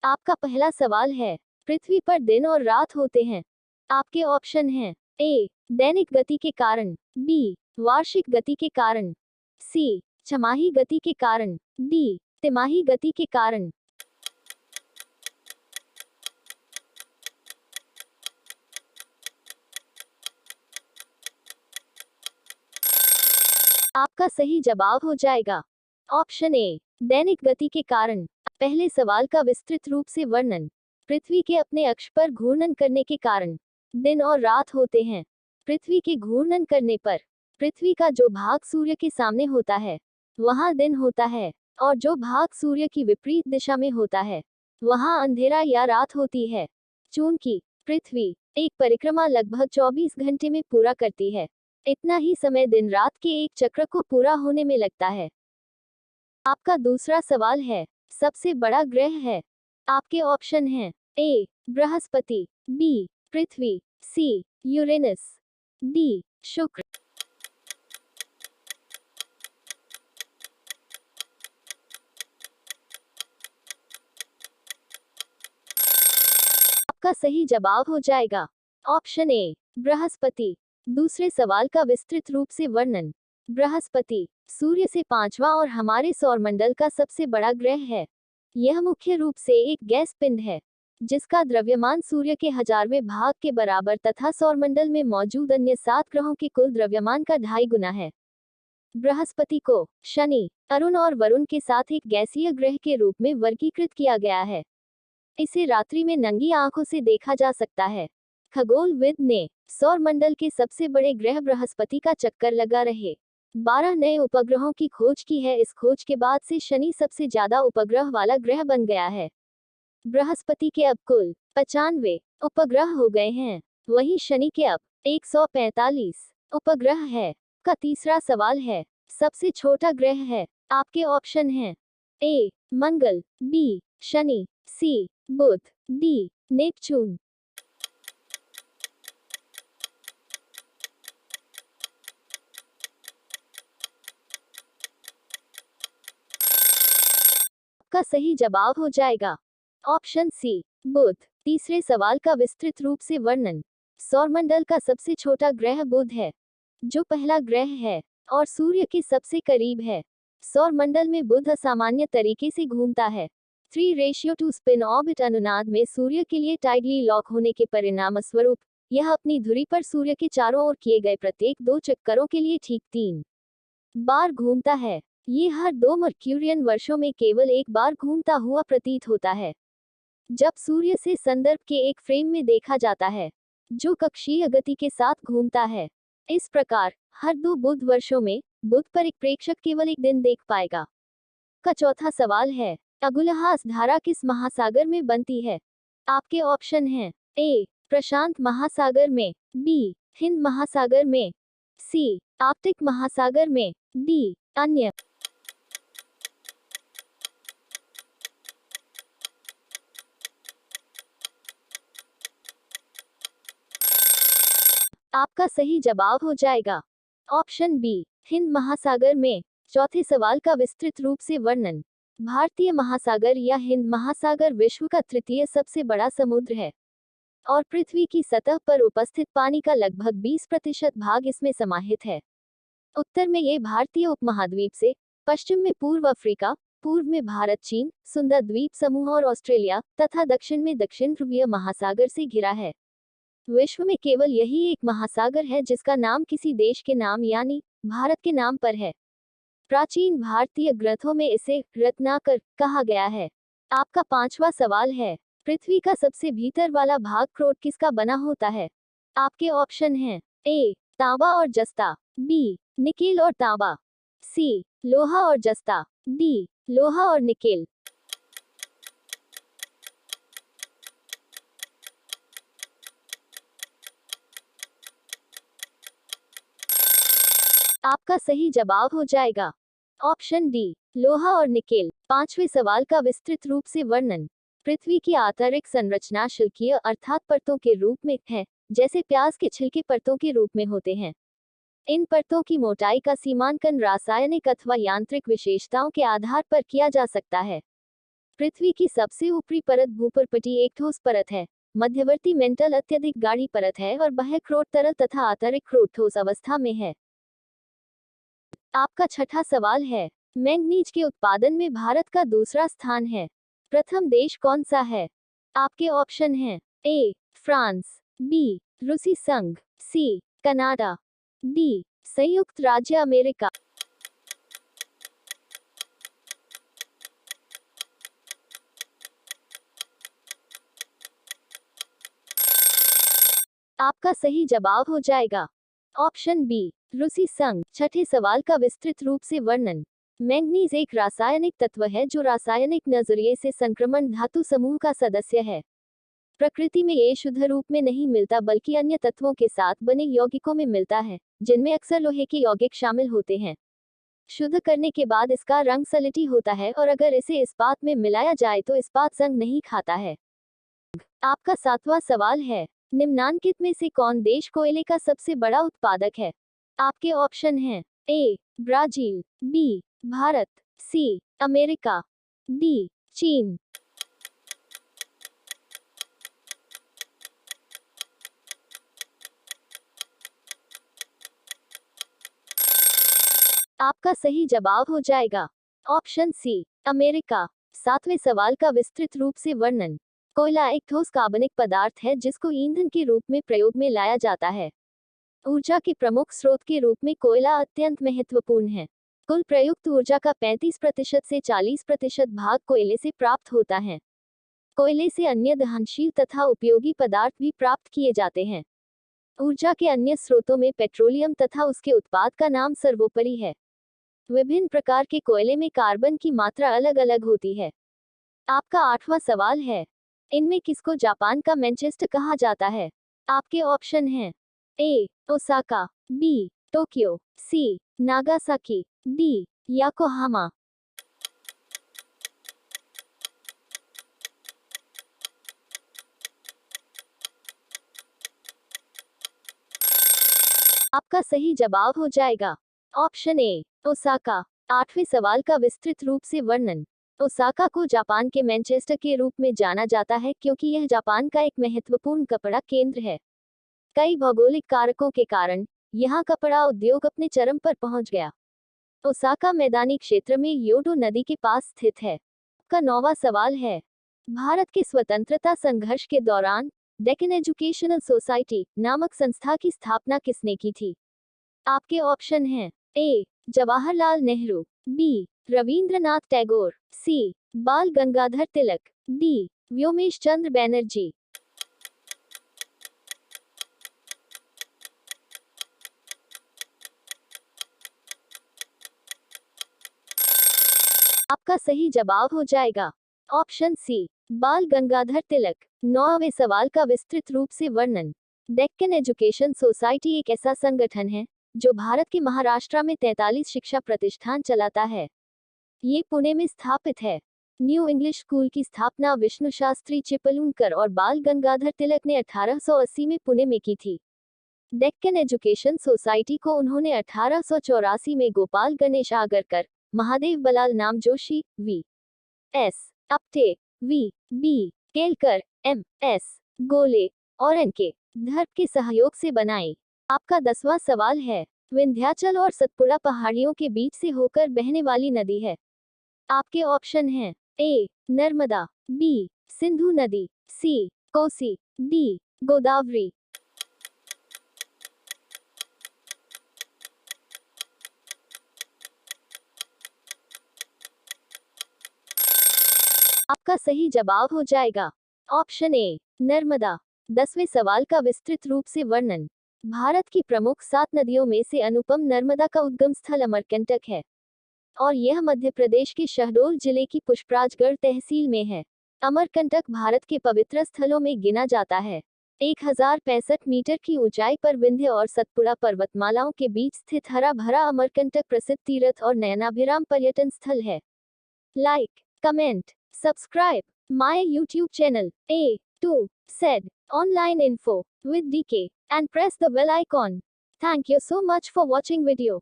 आपका पहला सवाल है, पृथ्वी पर दिन और रात होते हैं। आपके ऑप्शन हैं ए दैनिक गति के कारण, बी वार्षिक गति के कारण, सी छमाही गति के कारण, डी तिमाही गति के कारण। आपका सही जवाब हो जाएगा ऑप्शन ए दैनिक गति के कारण। पहले सवाल का विस्तृत रूप से वर्णन। पृथ्वी के अपने अक्ष पर घूर्णन करने के कारण दिन और रात होते हैं। पृथ्वी के घूर्णन करने पर पृथ्वी का जो भाग सूर्य के सामने होता है वहां दिन होता है, और जो भाग सूर्य की विपरीत दिशा में होता है वहां अंधेरा या रात होती है। चूंकि पृथ्वी एक परिक्रमा लगभग 24 घंटे में पूरा करती है, इतना ही समय दिन रात के एक चक्र को पूरा होने में लगता है। आपका दूसरा सवाल है, सबसे बड़ा ग्रह है। आपके ऑप्शन हैं ए बृहस्पति, बी पृथ्वी, सी यूरेनस, डी शुक्र। आपका सही जवाब हो जाएगा ऑप्शन ए बृहस्पति। दूसरे सवाल का विस्तृत रूप से वर्णन। बृहस्पति सूर्य से पांचवा और हमारे सौरमंडल का सबसे बड़ा ग्रह है। यह मुख्य रूप से एक गैस पिंड है जिसका द्रव्यमान सूर्य के 1000वें भाग के बराबर तथा सौरमंडल में मौजूद अन्य 7 ग्रहों के कुल द्रव्यमान का 2.5 गुना है। बृहस्पति को शनि, अरुण और वरुण के साथ एक गैसीय ग्रह के रूप में वर्गीकृत किया गया है। इसे रात्रि में नंगी आंखों से देखा जा सकता है। खगोलविद ने सौरमंडल के सबसे बड़े ग्रह बृहस्पति का चक्कर लगा रहे 12 नए उपग्रहों की खोज की है। इस खोज के बाद से शनि सबसे ज्यादा उपग्रह वाला ग्रह बन गया है। बृहस्पति के अब कुल 95 उपग्रह हो गए हैं, वहीं शनि के अब 145 उपग्रह है। का तीसरा सवाल है, सबसे छोटा ग्रह है। आपके ऑप्शन हैं ए मंगल, बी शनि, सी बुध, डी नेपच्यून। का सही जवाब हो जाएगा ऑप्शन सी बुध। तीसरे सवाल का विस्तृत रूप से वर्णन। सौरमंडल का सबसे छोटा ग्रह बुध है, जो पहला ग्रह है और सूर्य के सबसे करीब है। सौरमंडल में बुध असामान्य तरीके से घूमता है। 3:2 स्पिन ऑर्बिट अनुनाद में सूर्य के लिए टाइडली लॉक होने के परिणामस्वरूप यह अपनी धुरी पर सूर्य के चारों ओर किए गए प्रत्येक 2 चक्करों के लिए ठीक 3 बार घूमता है। ये हर 2 मर्क्यूरियन वर्षों में केवल एक बार घूमता हुआ प्रतीत होता है, जब सूर्य से संदर्भ के एक फ्रेम में देखा जाता है जो कक्षीय गति के साथ घूमता है। इस प्रकार हर 2 बुध वर्षों में बुध पर एक प्रेक्षक केवल एक दिन देख पाएगा। का चौथा सवाल है, अगुलहास धारा किस महासागर में बनती है। आपके ऑप्शन हैं ए प्रशांत महासागर में, बी हिंद महासागर में, सी आर्कटिक महासागर में, डी अन्य। आपका सही जवाब हो जाएगा ऑप्शन बी हिंद महासागर में। चौथे सवाल का विस्तृत रूप से वर्णन। भारतीय महासागर या हिंद महासागर विश्व का तृतीय सबसे बड़ा समुद्र है और पृथ्वी की सतह पर उपस्थित पानी का लगभग 20% भाग इसमें समाहित है। उत्तर में ये भारतीय उपमहाद्वीप से, पश्चिम में पूर्व अफ्रीका, पूर्व में भारत, चीन, सुंदर द्वीप समूह और ऑस्ट्रेलिया तथा दक्षिण में दक्षिण ध्रुवीय महासागर से घिरा है। विश्व में केवल यही एक महासागर है जिसका नाम किसी देश के नाम यानी भारत के नाम पर है। प्राचीन भारतीय ग्रंथों में इसे रत्नाकर कहा गया है। आपका पांचवा सवाल है, पृथ्वी का सबसे भीतर वाला भाग क्रोट किसका बना होता है। आपके ऑप्शन हैं ए तांबा और जस्ता, बी निकेल और तांबा, सी लोहा और जस्ता, डी लोहा और निकेल। आपका सही जवाब हो जाएगा ऑप्शन डी लोहा और निकेल। पांचवें सवाल का विस्तृत रूप से वर्णन। पृथ्वी की आंतरिक संरचना शिल्कीय अर्थात परतों के रूप में है, जैसे प्याज के छिलके परतों के रूप में होते हैं। इन परतों की मोटाई का सीमांकन रासायनिक अथवा यांत्रिक विशेषताओं के आधार पर किया जा सकता है। पृथ्वी की सबसे ऊपरी परत भूपर्पटी एक ठोस परत है, मध्यवर्ती मेंटल अत्यधिक गाढ़ी परत है और बाह्य क्रोट तरल तथा आंतरिक क्रोट ठोस अवस्था में है। आपका छठा सवाल है, मैंगनीज के उत्पादन में भारत का दूसरा स्थान है। प्रथम देश कौन सा है? आपके ऑप्शन हैं ए फ्रांस, बी रूसी संघ, सी कनाडा, डी संयुक्त राज्य अमेरिका। आपका सही जवाब हो जाएगा ऑप्शन बी रूसी संघ। छठे सवाल का विस्तृत रूप से वर्णन। मैंगनीज एक रासायनिक तत्व है जो रासायनिक नजरिए से संक्रमण धातु समूह का सदस्य है। प्रकृति में ये शुद्ध रूप में नहीं मिलता बल्कि अन्य तत्वों के साथ बने यौगिकों में मिलता है, जिनमें अक्सर लोहे के यौगिक शामिल होते हैं। शुद्ध करने के बाद इसका रंग सलेटी होता है और अगर इसे इस्पात में मिलाया जाए तो इस्पात संग नहीं खाता है। आपका सातवां सवाल है, निम्नांकित में से कौन देश कोयले का सबसे बड़ा उत्पादक है? आपके ऑप्शन हैं A Brazil, B Bharat, C America, D चीन। आपका सही जवाब हो जाएगा ऑप्शन सी अमेरिका। सातवें सवाल का विस्तृत रूप से वर्णन। कोयला एक ठोस कार्बनिक पदार्थ है जिसको ईंधन के रूप में प्रयोग में लाया जाता है। ऊर्जा के प्रमुख स्रोत के रूप में कोयला अत्यंत महत्वपूर्ण है। कुल प्रयुक्त ऊर्जा का 35% से 40% भाग कोयले से प्राप्त होता है। कोयले से अन्य दहनशील तथा उपयोगी पदार्थ भी प्राप्त किए जाते हैं। ऊर्जा के अन्य स्रोतों में पेट्रोलियम तथा उसके उत्पाद का नाम सर्वोपरि है। विभिन्न प्रकार के कोयले में कार्बन की मात्रा अलग अलग होती है। आपका आठवां सवाल है, इनमें किसको जापान का मैनचेस्टर कहा जाता है? आपके ऑप्शन हैं ए ओसाका, बी टोक्यो, सी नागासाकी, डी याकोहामा। आपका सही जवाब हो जाएगा ऑप्शन ए ओसाका। आठवें सवाल का विस्तृत रूप से वर्णन। ओसाका को जापान के मैनचेस्टर के रूप में जाना जाता है क्योंकि यह जापान का एक महत्वपूर्ण कपड़ा केंद्र है। कई भौगोलिक कारकों के कारण यहाँ कपड़ा उद्योग अपने चरम पर पहुंच गया। ओसाका मैदानी क्षेत्र में योडो नदी के पास स्थित है। का नौवां सवाल है, भारत के स्वतंत्रता संघर्ष के दौरान डेक्कन एजुकेशनल सोसाइटी नामक संस्था की स्थापना किसने की थी? आपके ऑप्शन हैं ए जवाहरलाल नेहरू, बी रविंद्रनाथ टैगोर, सी बाल गंगाधर तिलक, डी व्योमेश चंद्र बैनर्जी। आपका सही जवाब हो जाएगा ऑप्शन सी बाल गंगाधर तिलक। नौवें सवाल का विस्तृत रूप से वर्णन। डेक्कन एजुकेशन सोसाइटी एक ऐसा संगठन है जो भारत के महाराष्ट्र में 43 शिक्षा प्रतिष्ठान चलाता है। ये पुणे में स्थित है। न्यू इंग्लिश स्कूल की स्थापना विष्णु शास्त्री चिपलूणकर और बाल गंगाधर तिलक ने 1880 में पुणे में की थी। डेक्कन एजुकेशन सोसाइटी को उन्होंने 1884 में Gopal Ganesh Agarkar, Mahadev Ballal Namjoshi, V S Apte, V B Kelkar, M S Gole और एन के धर्प के सहयोग से बनाई। आपका 10वां सवाल है, विंध्याचल और सतपुड़ा पहाड़ियों के बीच से होकर बहने वाली नदी है। आपके ऑप्शन हैं ए नर्मदा, बी सिंधु नदी, सी कोसी, डी गोदावरी। आपका सही जवाब हो जाएगा ऑप्शन ए नर्मदा। 10वें सवाल का विस्तृत रूप से वर्णन। भारत की प्रमुख 7 नदियों में से अनुपम नर्मदा का उद्गम स्थल अमरकंटक है और यह मध्य प्रदेश के शहडोल जिले की पुष्पराजगढ़ तहसील में है। अमरकंटक भारत के पवित्र स्थलों में गिना जाता है। 1065 मीटर की ऊंचाई पर विंध्य और सतपुड़ा पर्वतमालाओं के बीच स्थित हरा भरा अमरकंटक प्रसिद्ध तीर्थ और नयनाभिराम पर्यटन स्थल है। Like, comment, subscribe my YouTube channel A2 Z Online Info with DK and press the bell icon. Thank you so much for watching video.